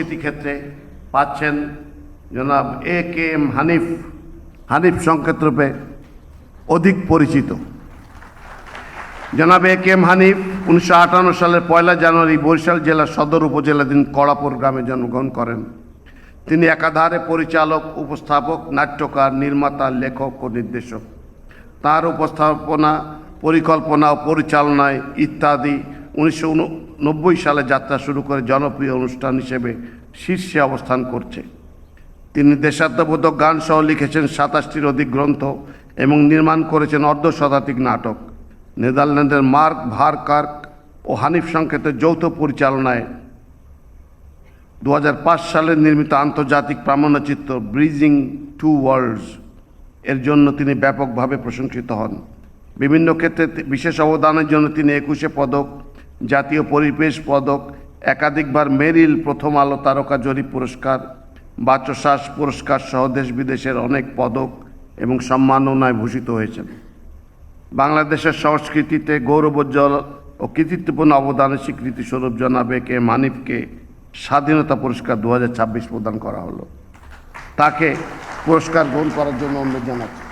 সংস্কৃতি ক্ষেত্রে পাচ্ছেন জনাব এ কে এম হানিফ। হানিফ সংকেত রূপে অধিক পরিচিত। জনাব এ কে এম হানিফ 1958 সালের 1 জানুয়ারি বরিশাল জেলার সদর উপজেলাধীন কড়াপুর গ্রামে জন্মগ্রহণ করেন। তিনি একাধারে পরিচালক, উপস্থাপক, নাট্যকার, নির্মাতা, লেখক ও নির্দেশক। তার উপস্থাপনা, পরিকল্পনা ও পরিচালনায় ইত্যাদি 1990 সালে যাত্রা শুরু করে জনপ্রিয় অনুষ্ঠান হিসেবে শীর্ষে অবস্থান করছে। তিনি দেশাত্মবোধক গান সহ লিখেছেন 27টির অধিক গ্রন্থ এবং নির্মাণ করেছেন অর্ধশতাধিক নাটক। নেদারল্যান্ডের মার্ক ভারকার্ক ও হানিফ সংকেতের যৌথ পরিচালনায় 2005 সালে নির্মিত আন্তর্জাতিক প্রামাণ্যচিত্র ব্রিজিং টু ওয়ার্ল্ডস এর জন্য তিনি ব্যাপকভাবে প্রশংসিত হন। বিভিন্ন ক্ষেত্রে বিশেষ অবদানের জন্য তিনি 21 পদক, জাতীয় পরিবেশ পদক, একাধিকবার মেরিল প্রথম আলো তারকা জরিপ পুরস্কার, বাচসাস পুরস্কার সহ দেশ বিদেশের অনেক পদক এবং সম্মাননায় ভূষিত হয়েছেন। বাংলাদেশের সংস্কৃতিতে গৌরবোজ্জ্বল ও কৃতিত্বপূর্ণ অবদানের স্বীকৃতি স্বরূপ জনাব এ কে এম হানিফকে স্বাধীনতা পুরস্কার 2026 প্রদান করা হলো। তাকে পুরস্কার গ্রহণ করার জন্য অনুরোধ জানাচ্ছি।